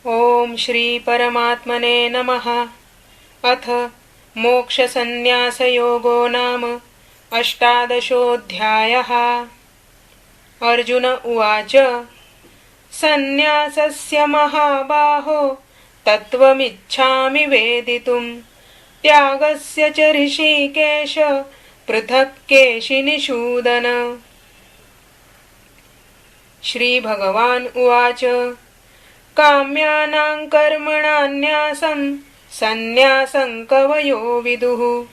ओम श्री परमात्मने नमः। अथ मोक्षसंन्यासयोगो नाम अष्टादशोऽध्यायः। अर्जुन उवाच सन्न्यासस्य महाबाहो तत्त्वमिच्छामि वेदितुं त्यागस्य च ऋषिकेश पृथक् केशिनिषूदन। श्रीभगवान् उवाच काम्यानां कर्मणान्यासं सन्न्यासं कवयो विदुः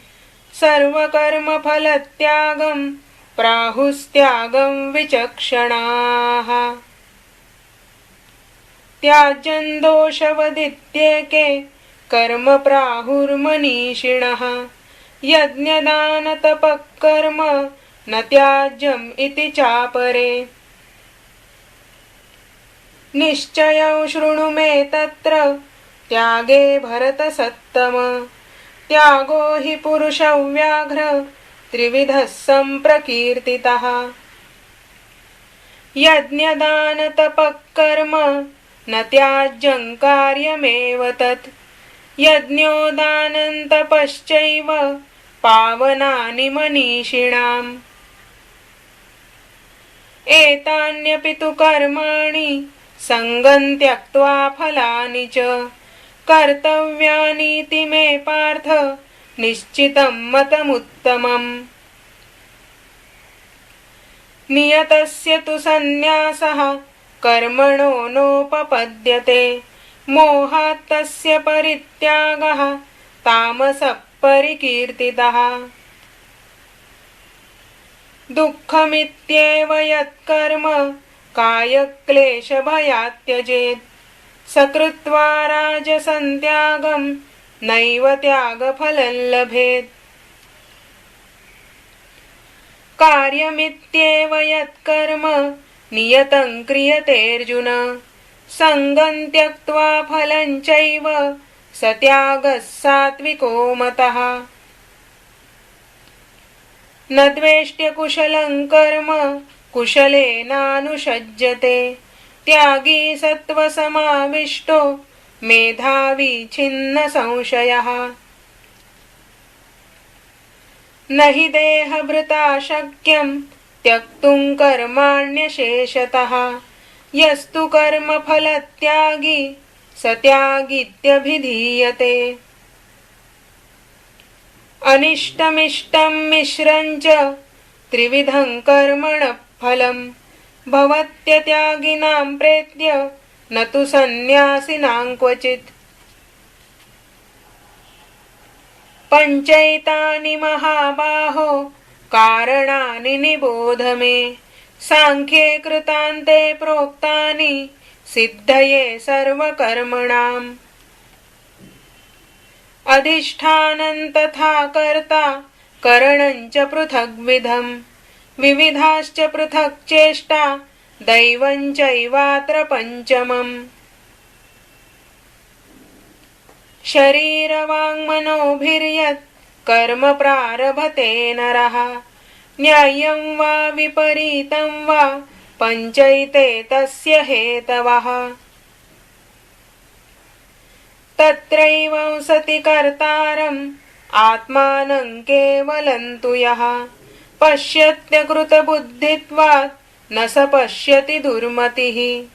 सर्वकर्मफलत्यागं प्राहुस्त्यागं विचक्षणाः। त्याज्यं दोषवदित्येके कर्म प्राहुर्मनीषिणः यज्ञदानतपः कर्म न त्याज्यम् इति चापरे। निश्चयं शृणु मे तत्र त्यागे भरतसत्तम। त्यागो हि पुरुषव्याघ्र त्रिविधः सम्प्रकीर्तितः। यज्ञदानतपः कर्म न त्याज्यं कार्यमेव तत्। यज्ञो दानं तपश्चैव पावनानि मनीषिणाम्। एतान्यपि तु कर्माणि संगं त्यक्त्वा फलानि च कर्तव्यानीति मे पार्थ निश्चितं मतमुत्तमम्। नियतस्य तु सन्न्यासः कर्मणो नोपपद्यते मोहात् तस्य परित्यागः तामसः परिकीर्तितः। दुःखमित्येव यत्कर्म कायक्लेशभयात् त्यजेत् स कृत्वा राजसं त्यागं नैव त्यागफलं लभेत्। कार्यमित्येव यत्कर्म नियतं क्रियतेऽर्जुन संगं त्यक्त्वा फलं चैव स त्यागः सात्विको मतः। न द्वेष्ट्य कुशलं कर्म कुशलेनानुषज्यते त्यागी सत्त्वसमाविष्टो मेधावी छिन्न संशयः। न हि देहभृता शक्यं त्यक्तुं कर्माण्यशेषतः यस्तु कर्मफलत्यागी स त्यागीत्यभिधीयते। अनिष्टमिष्टं मिश्रं च त्रिविधं कर्मणः फलं भवत्यत्यागिनां प्रेत्य न तु सन्न्यासिनां क्वचित्। पञ्चैतानि महाबाहो कारणानि निबोध मे सांख्ये कृतान्ते प्रोक्तानि सिद्धये सर्वकर्मणाम्। अधिष्ठानं तथा कर्ता करणं च पृथग्विधं विविधाश्च पृथक् चेष्टा दैवं चैवात्र पञ्चमम्। शरीरवाङ्मनोभिर्यत् कर्म प्रारभते नरः न्याय्यं वा विपरीतं वा पञ्चैते तस्य हेतवः। तत्रैवं सति कर्तारम् आत्मानं केवलं तु यः पश्यत्यकृतबुद्धित्वात् न स पश्यति दुर्मतिः।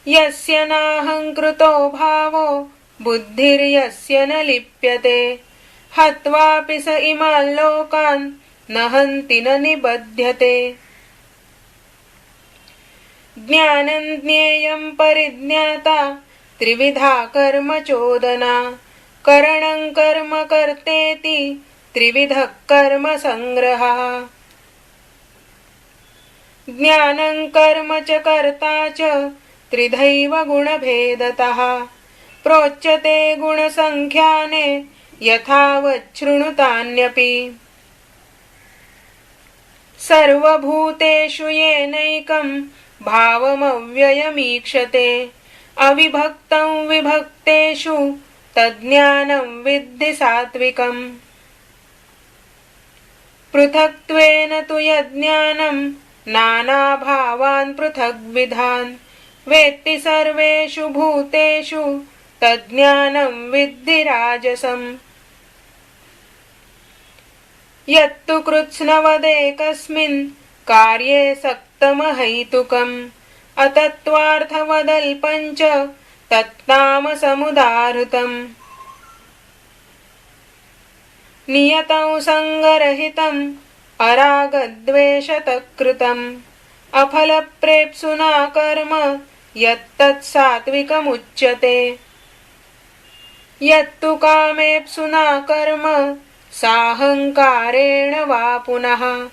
यस्य नाहङ्कृतो भावो बुद्धिर्यस्य न लिप्यते हत्वापि स इमान् लोकान् न हन्ति न निबध्यते। ज्ञानं ज्ञेयं परिज्ञाता त्रिविधा कर्म चोदना करणं कर्म कर्तेति त्रिविधः कर्म संग्रहः। ज्ञानं कर्म च कर्ता च त्रिधैव गुणभेदतः प्रोच्यते गुणसंख्याने यथावत् शृणुतान्यपि। सर्वभूतेषु येनैकं भावमव्ययमीक्षते अविभक्तं विभक्तेषु तज्ज्ञानं विद्धि सात्विकम्। पृथक्त्वेन तु यज्ञानं नानाभावान् पृथग्विधान् वेत्ति सर्वेषु भूतेषु तज्ज्ञानं विद्धि राजसम्। यत्तु कृत्स्नवदेकस्मिन् कार्ये सक्तमहैतुकम् अतत्त्वार्थवदल्पं च तत्तामसमुदाहृतम्। नियतं सङ्गरहितम् अरागद्वेषतः कृतम् अफलप्रेप्सुना कर्म यत्तत् सात्विकमुच्यते। यत्तु कामेप्सुना कर्म साहङ्कारेण वा पुनः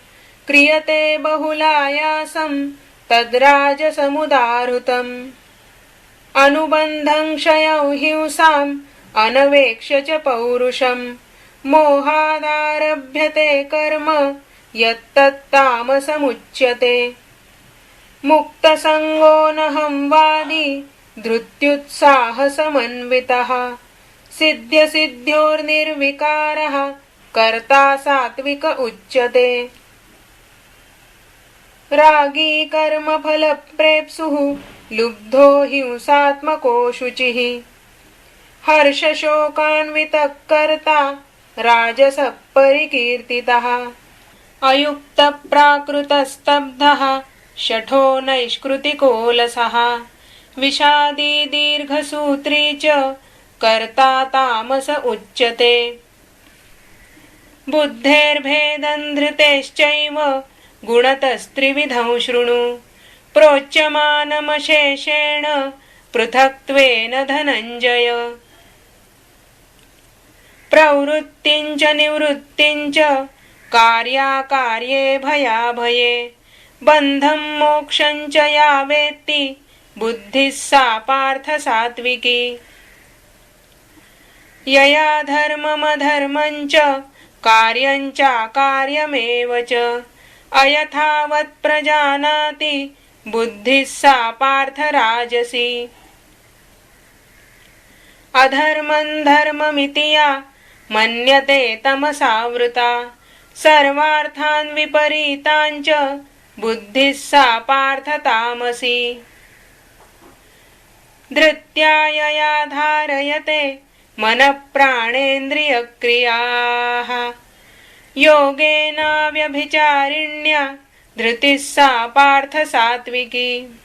क्रियते बहुलायासं तद्राजसमुदाहृतम्। अनुबन्धं क्षयं हिंसाम् अनवेक्ष्य च पौरुषम् मोहादारभ्यते कर्म यत्तत्तामसमुच्यते। मुक्तसङ्गो नहं वादी धृत्युत्साहसमन्वितः सिद्ध्यसिद्ध्योर्निर्विकारः कर्ता सात्विक उच्यते। रागी कर्मफलप्रेप्सुः लुब्धो हिंसात्मको शुचिः हर्षशोकान्वितः कर्ता राजसः परिकीर्तितः। अयुक्तप्राकृतस्तब्धः शठो नैष्कृतिकोलसः विषादी दीर्घसूत्री च कर्ता तामस उच्यते। बुद्धेर्भेदं धृतेश्चैव गुणतस्त्रिविधं शृणु प्रोच्यमानमशेषेण पृथक्त्वेन धनञ्जय। प्रवृत्तिं च निवृत्तिं च कार्याकार्ये भयाभये बन्धं मोक्षं च या वेत्ति बुद्धिः सा पार्थ सात्विकी। यया धर्ममधर्मं च कार्यं चाकार्यमेव च अयथावत् प्रजानाति बुद्धिः सा पार्थ राजसी। अधर्मं धर्ममिति या मन्यते तमसावृता सर्वार्थान् विपरीतान् च बुद्धिः सा पार्थ तामसी। धृत्या यया धारयते मनः प्राणेन्द्रियक्रियाः योगेनाव्यभिचारिण्या धृतिः सा पार्थ सात्विकी।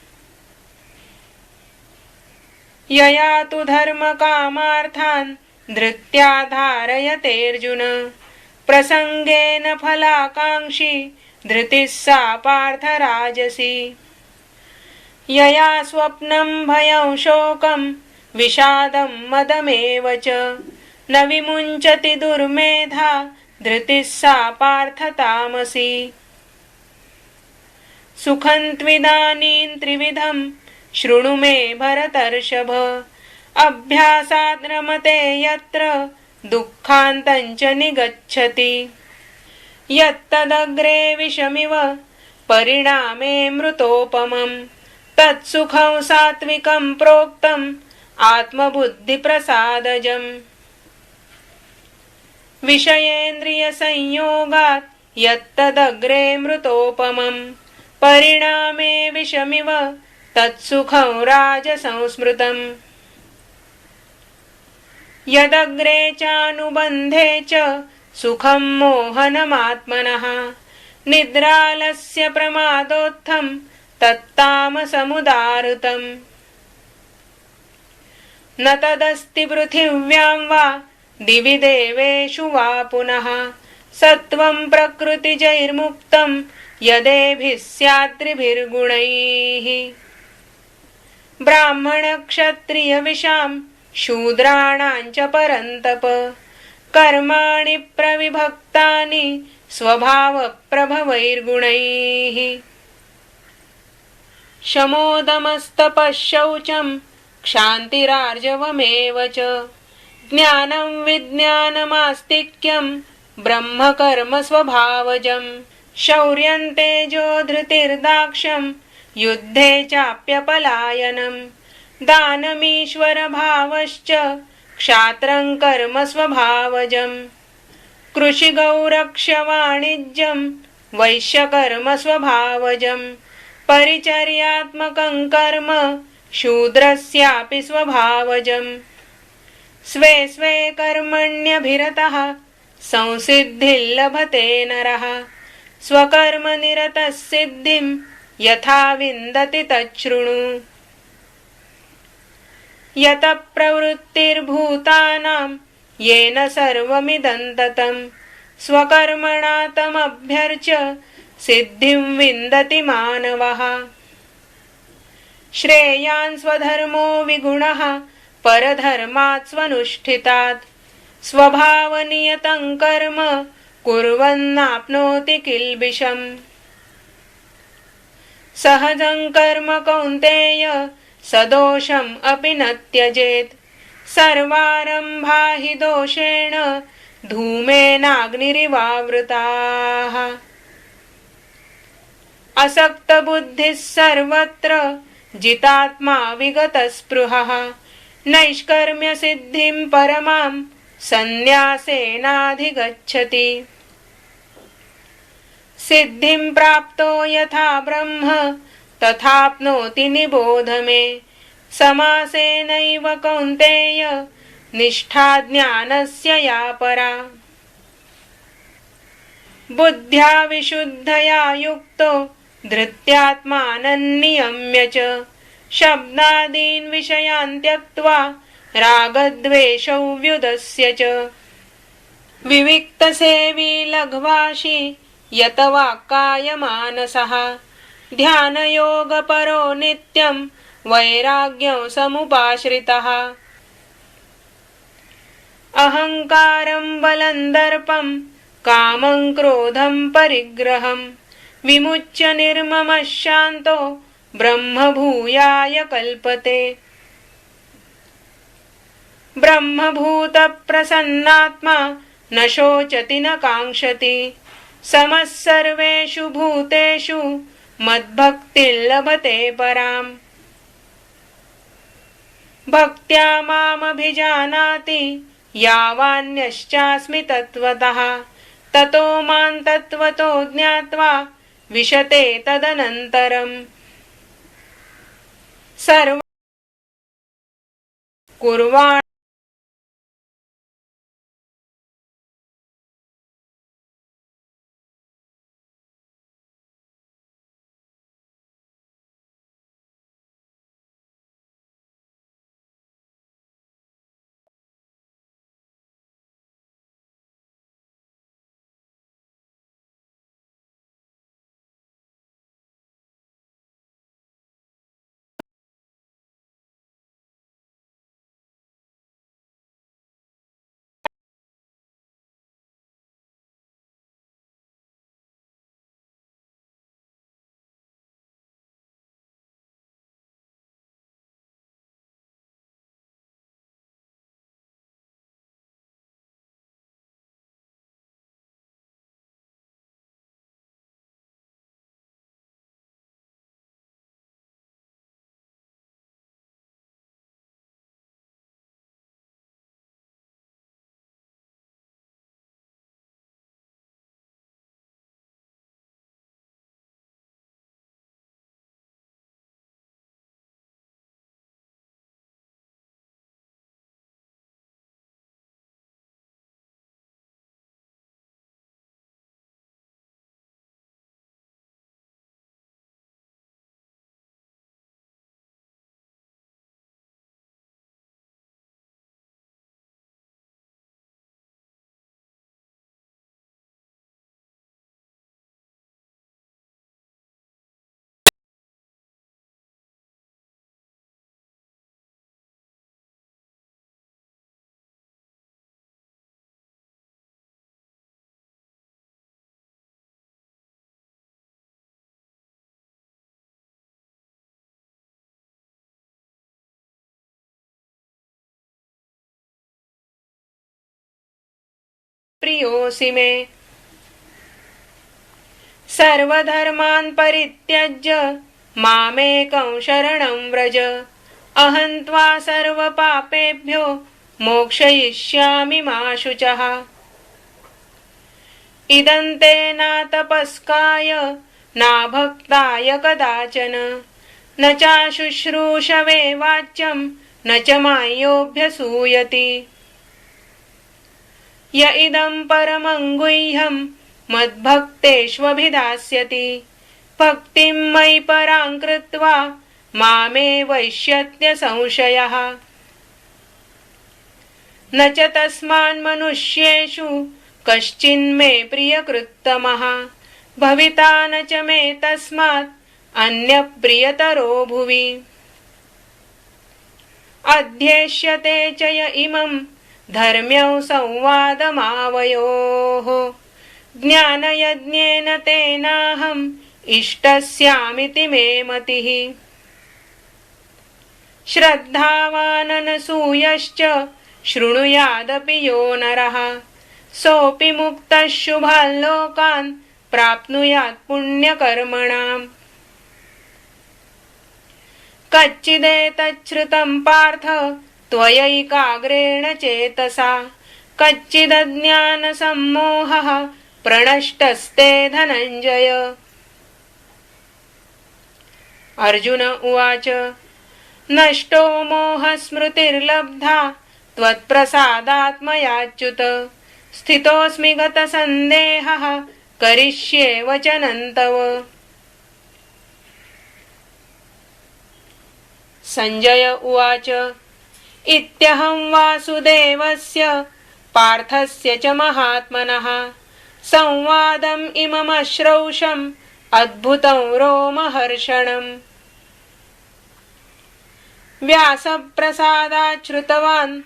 यया तु धर्मकामार्थान् धृत्या धारयतेऽर्जुन प्रसङ्गेन फलाकाङ्क्षी धृतिः सा पार्थ राजसी। यया स्वप्नं भयं शोकं विषादं मदमेव च न विमुञ्चति दुर्मेधा धृतिः सा पार्थ तामसी। सुखं त्विदानीं त्रिविधं शृणु मे भरतर्षभ अभ्यासाद् रमते यत्र दुःखान्तं च निगच्छति। यत्तदग्रे विषमिव परिणामे मृतोपमं तत्सुखं सात्विकं प्रोक्तम् आत्मबुद्धिप्रसादजम्। विषयेन्द्रियसंयोगात् यत्तदग्रे मृतोपमं परिणामे विषमिव तत्सुखं राजसंस्मृतम्। यदग्रे चानुबन्धे च सुखं मोहनमात्मनः निद्रालस्य प्रमादोत्थं तत्तामसमुदाहृतम्। न तदस्ति पृथिव्यां वा दिवि देवेषु वा पुनः सत्वं प्रकृतिजैर्मुक्तं यदेभिः स्यात्त्रिभिर्गुणैः। ब्राह्मणक्षत्रियविषां शूद्राणां च परन्तप कर्माणि प्रविभक्तानि स्वभावप्रभवैर्गुणैः। शमोदमस्तपःशौचं क्षान्तिरार्जवमेव च ज्ञानं विज्ञानमास्तिक्यं ब्रह्मकर्म स्वभावजम्। शौर्यं तेजो धृतिर्दाक्ष्यं युद्धे चाप्यपलायनम् दानमीश्वरभावश्च क्षात्रं कर्म स्वभावजम्। कृषिगौरक्ष्यवाणिज्यं वैश्यकर्म स्वभावजम्। परिचर्यात्मकं कर्म शूद्रस्यापि स्वभावजम् स्वे स्वे कर्मण्यभिरतः संसिद्धिर्लभते नरः स्वकर्मनिरतः सिद्धिं यथा विन्दति तच्छृणु यतः प्रवृत्तिर्भूतानां येन सर्वमिदं ततं स्वकर्मणा तमभ्यर्च्य सिद्धिं विन्दति मानवः श्रेयान् स्वधर्मो विगुणः परधर्मात् स्वनुष्ठितात् स्वभावनियतं कर्म कुर्वन्नाप्नोति किल्बिषम् सहजं कर्म कौन्तेय सदोषम् अपि न त्यजेत् सर्वारम्भा हि दोषेण धूमेनाग्निरिवावृताः असक्तबुद्धिः सर्वत्र जितात्मा विगतस्पृहः नैष्कर्म्यसिद्धिं परमां सन्न्यासेनाधिगच्छति सिद्धिं प्राप्तो यथा ब्रह्म तथाप्नोति निबोध मे समासेनैव कौन्तेय निष्ठा ज्ञानस्य या परा बुद्ध्या विशुद्धया युक्तो धृत्यात्मानन्नियम्य च शब्दादीन् विषयान् त्यक्त्वा रागद्वेषौ व्युदस्य च विविक्तसेवी लघ्वाशी यतवाक्कायमानसः ध्यानयोगपरो नित्यं वैराग्यं समुपाश्रितः अहङ्कारं बलं दर्पं कामं क्रोधं परिग्रहं विमुच्य निर्ममः शान्तो ब्रह्मभूयाय कल्पते ब्रह्मभूतप्रसन्नात्मा न शोचति न काङ्क्षति समः सर्वेषु भूतेषु मद्भक्तिर्लभते पराम् भक्त्या मामभिजानाति यावान्यश्चास्मि तत्त्वतः ततो मां तत्त्वतो ज्ञात्वा विशते तदनन्तरम् सर्व कुर्वाण प्रियोऽसि मे सर्वधर्मान् परित्यज्य मामेकं शरणं व्रज अहं त्वा सर्वपापेभ्यो मोक्षयिष्यामि मा शुचः इदं ते न तपस्काय न भक्ताय कदाचन न चाशुश्रूषवे वाच्यं न च मायोऽभ्यसूयति। य इदं परमं गुह्यं मद्भक्तेष्वभिधास्यति भक्तिं मयि परां कृत्वा मामेवैष्यत्य संशयः। न च तस्मान्मनुष्येषु कश्चिन्मे प्रियकृत्तमः भविता न च मे तस्मात् अन्यप्रियतरो भुवि। अध्येष्यते च य इमं धर्म्यौ संवादमावयोः ज्ञानयज्ञेन तेनाहम् इष्टस्यामिति मे मतिः। श्रद्धावाननसूयश्च शृणुयादपि यो नरः सोऽपि मुक्तः शुभान् लोकान् प्राप्नुयात् पुण्यकर्मणाम्। कच्चिदेतच्छ्रुतं पार्थ त्वयैकाग्रेण चेतसा कच्चिदज्ञानसम्मोहः प्रणष्टस्ते धनञ्जय। अर्जुन उवाच नष्टो मोहस्मृतिर्लब्धा त्वत्प्रसादात्मयाच्युत स्थितोऽस्मि गतसन्देहः करिष्ये वचनं तव। संजय उवाच इत्यहं वासुदेवस्य पार्थस्य च महात्मनः संवादम् इममश्रौषम् अद्भुतं रोमहर्षणम्। व्यासप्रसादात् श्रुतवान्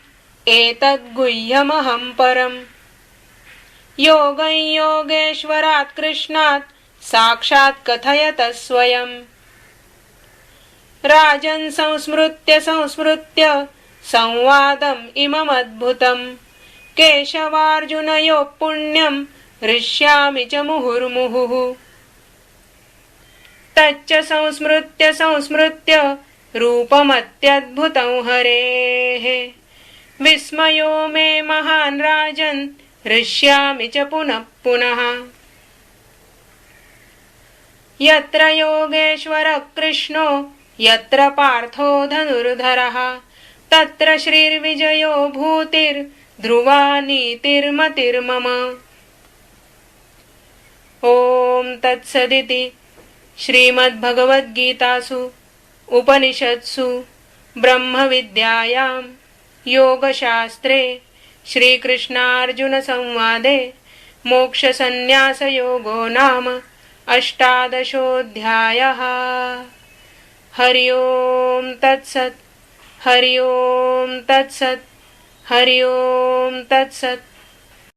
एतद्गुह्यमहं परम् योगं योगेश्वरात् कृष्णात् साक्षात् कथयतः स्वयम्। राजन् संस्मृत्य संस्मृत्य संवादम् इममद्भुतम् केशवार्जुनयोः पुण्यं हृष्यामि च मुहुर्मुहुः। तच्च संस्मृत्य संस्मृत्य रूपमत्यद्भुतं हरेः विस्मयो मे महान् राजन् हृष्यामि च पुनः पुनः। यत्र योगेश्वरः कृष्णो यत्र पार्थो धनुर्धरः तत्र श्रीर्विजयो भूतिर्ध्रुवा नीतिर्मतिर्मम। ॐ तत्सदिति श्रीमद्भगवद्गीतासु उपनिषत्सु ब्रह्मविद्यायां योगशास्त्रे श्रीकृष्णार्जुनसंवादे मोक्षसंन्यासयोगो नाम 18 हरि ओम तत्सत् हरि ओम तत्सत् हरि ओम तत्सत्।